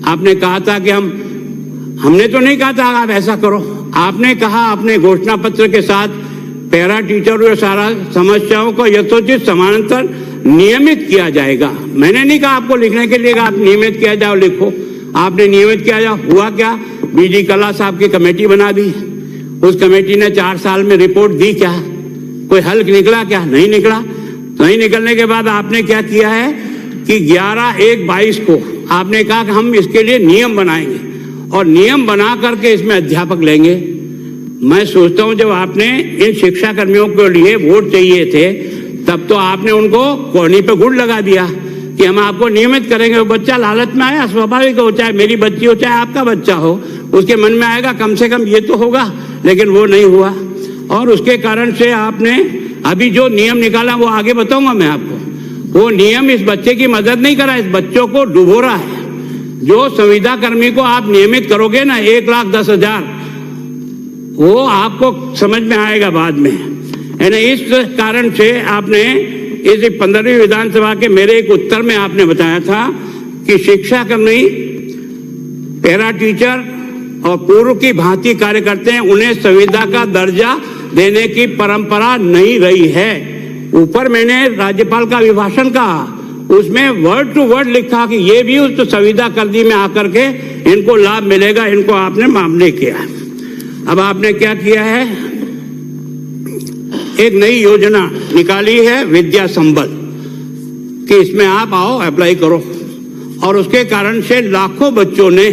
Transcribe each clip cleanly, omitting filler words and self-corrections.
आपने कहा था कि हमने तो नहीं कहा था आप ऐसा करो। आपने कहा अपने घोषणा पत्र के साथ पैरा टीचर और सारा समस्याओं को यथोचित समानांतर नियमित किया जाएगा। मैंने नहीं कहा आपको लिखने के लिए, आप नियमित किया जाओ, लिखो। आपने नियमित किया जाओ। हुआ क्या? बीडी कला साहब की कमेटी बना दी। उस कमेटी ने 4 साल में रिपोर्ट दी क्या? कोई हल निकला क्या? नहीं निकला। नहीं निकलने के बाद आपने क्या किया है कि 11/1/22 को आपने कहा कि हम इसके लिए नियम बनाएंगे और नियम बना करके इसमें अध्यापक लेंगे। मैं सोचता हूं जब आपने इन शिक्षा कर्मियों के लिए वोट चाहिए थे तब तो आपने उनको कोहनी पे गुड़ लगा दिया कि हम आपको नियमित करेंगे। वो बच्चा लालच में आया, स्वाभाविक हो, चाहे मेरी बच्ची हो चाहे आपका बच्चा हो, उसके मन में आएगा कम से कम ये तो होगा, लेकिन वो नहीं हुआ। और उसके कारण से आपने अभी जो नियम निकाला वो आगे बताऊंगा मैं आपको। वो नियम इस बच्चे की मदद नहीं करा, इस बच्चों को डुबो रहा है। जो संविदा कर्मी को आप नियमित करोगे ना 1,10,000, वो आपको समझ में आएगा बाद में। यानी इस कारण से आपने इस 15वीं विधानसभा के मेरे एक उत्तर में आपने बताया था कि शिक्षा कर्मी, पैरा टीचर और पूर्व की भांति कार्य करते हैं, उन्हें संविदा का दर्जा देने की परंपरा नहीं रही है। ऊपर मैंने राज्यपाल का अभिभाषण कहा, उसमें वर्ड टू वर्ड लिखा कि ये भी उस संविदा कर्मी में आकर के इनको लाभ मिलेगा। इनको आपने मामले किया। अब आपने क्या किया है, एक नई योजना निकाली है विद्या संबल कि इसमें आप आओ अप्लाई करो। और उसके कारण से लाखों बच्चों ने,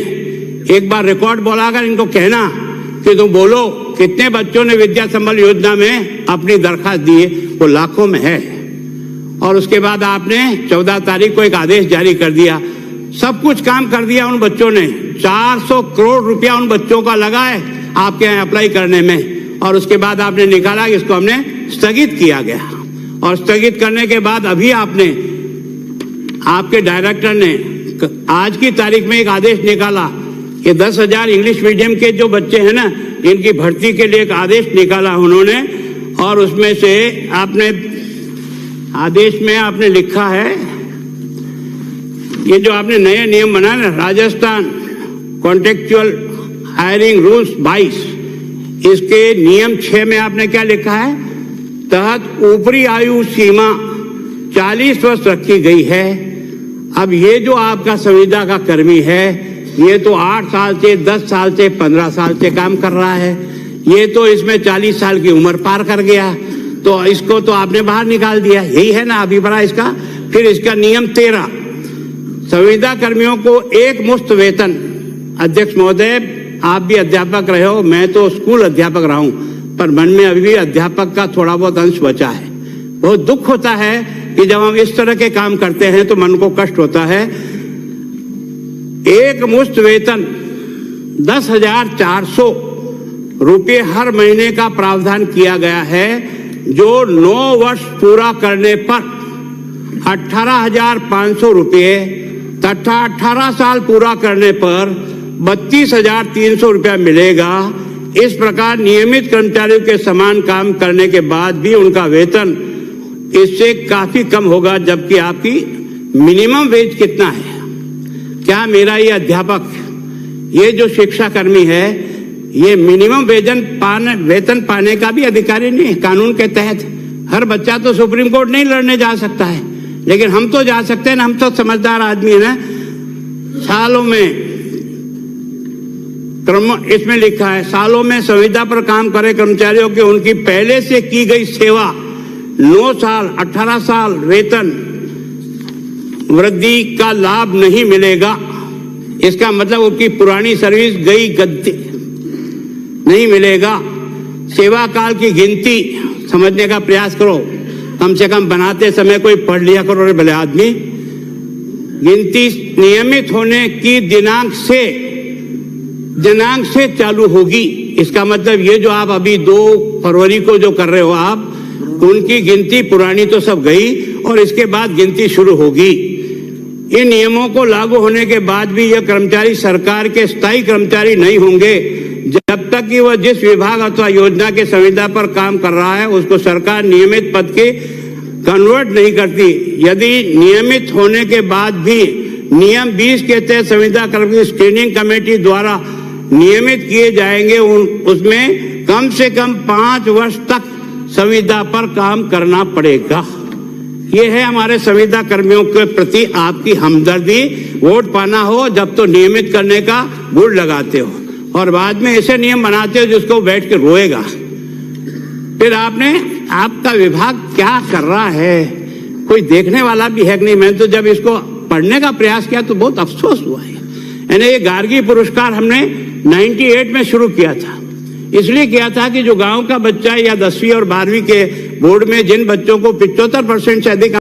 एक बार रिकॉर्ड बोलाकर इनको कहना कि तुम बोलो कितने बच्चों ने विद्या संबल योजना में अपनी दरखास्त दी है, वो लाखों में है। और उसके बाद आपने 14 तारीख को एक आदेश जारी कर दिया, सब कुछ काम कर दिया उन बच्चों ने। 400 करोड़ रुपया उन बच्चों का लगा है आपके यहाँ अप्लाई करने में। और उसके बाद आपने निकाला कि इसको हमने स्थगित किया गया। और स्थगित करने के बाद अभी आपने, आपके डायरेक्टर ने आज की तारीख में एक आदेश निकाला कि 10,000 इंग्लिश मीडियम के जो बच्चे हैं ना, इनकी भर्ती के लिए एक आदेश निकाला उन्होंने। और उसमें से आपने आदेश में आपने लिखा है, ये जो आपने नए नियम बनाए ना, राजस्थान कॉन्ट्रेक्चुअल हायरिंग रूल्स 22, इसके नियम 6 में आपने क्या लिखा है, तहत ऊपरी आयु सीमा 40 वर्ष रखी गई है। अब ये जो आपका संविदा का कर्मी है, ये तो 8 साल से 10 साल से 15 साल से काम कर रहा है, ये तो इसमें 40 साल की उम्र पार कर गया, तो इसको तो आपने बाहर निकाल दिया। यही है ना अभिप्राय इसका। फिर इसका नियम 13, संविदा कर्मियों को एक मुश्त वेतन। अध्यक्ष महोदय, आप भी अध्यापक रहे हो, मैं तो स्कूल अध्यापक रहा हूं, पर मन में अभी भी अध्यापक का थोड़ा बहुत अंश बचा है। बहुत दुख होता है कि जब हम इस तरह के काम करते हैं तो मन को कष्ट होता है। एक मुश्त वेतन 10,400 रुपये हर महीने का प्रावधान किया गया है, जो 9 वर्ष पूरा करने पर 18,500 रुपये तथा 18 साल पूरा करने पर 32,300 रुपया मिलेगा। इस प्रकार नियमित कर्मचारियों के समान काम करने के बाद भी उनका वेतन इससे काफी कम होगा। जबकि आपकी मिनिमम वेज कितना है? क्या मेरा ये अध्यापक, ये जो शिक्षा कर्मी है, ये मिनिमम वेतन पाने का भी अधिकारी नहीं है कानून के तहत। हर बच्चा तो सुप्रीम कोर्ट नहीं लड़ने जा सकता है, लेकिन हम तो जा सकते हैं ना, हम तो समझदार आदमी है ना। सालों में इसमें लिखा है, सालों में संविदा पर काम करे कर्मचारियों के उनकी पहले से की गई सेवा 9 साल 18 साल वेतन वृद्धि का लाभ नहीं मिलेगा। इसका मतलब उनकी पुरानी सर्विस गई गद्दी नहीं मिलेगा। सेवा काल की गिनती समझने का प्रयास करो, कम से कम बनाते समय कोई पढ़ लिया करो रे भले आदमी। गिनती नियमित होने की दिनांक से चालू होगी। इसका मतलब ये जो आप अभी 2 फरवरी को जो कर रहे हो आप, उनकी गिनती पुरानी तो सब गई और इसके बाद गिनती शुरू होगी। इन नियमों को लागू होने के बाद भी यह कर्मचारी सरकार के स्थायी कर्मचारी नहीं होंगे जब तक कि वह जिस विभाग अथवा योजना के संविदा पर काम कर रहा है उसको सरकार नियमित पद के कन्वर्ट नहीं करती। यदि नियमित होने के बाद भी नियम 20 के तहत संविदा कर्मी स्क्रीनिंग कमेटी द्वारा नियमित किए जाएंगे। उसमें कम से कम 5 वर्ष तक संविदा पर काम करना पड़ेगा। ये है हमारे संविदा कर्मियों के प्रति आपकी हमदर्दी। वोट पाना हो जब तो नियमित करने का गुड़ लगाते हो और बाद में ऐसे नियम बनाते हो जिसको बैठ के रोएगा। फिर आपका विभाग क्या कर रहा है, कोई देखने वाला भी है कि नहीं। मैंने तो जब इसको पढ़ने का प्रयास किया तो बहुत अफसोस हुआ है। यानी ये गार्गी पुरस्कार हमने 98 में शुरू किया था। इसलिए किया था कि जो गांव का बच्चा या 10वीं और 12वीं के बोर्ड में जिन बच्चों को 75% से अधिक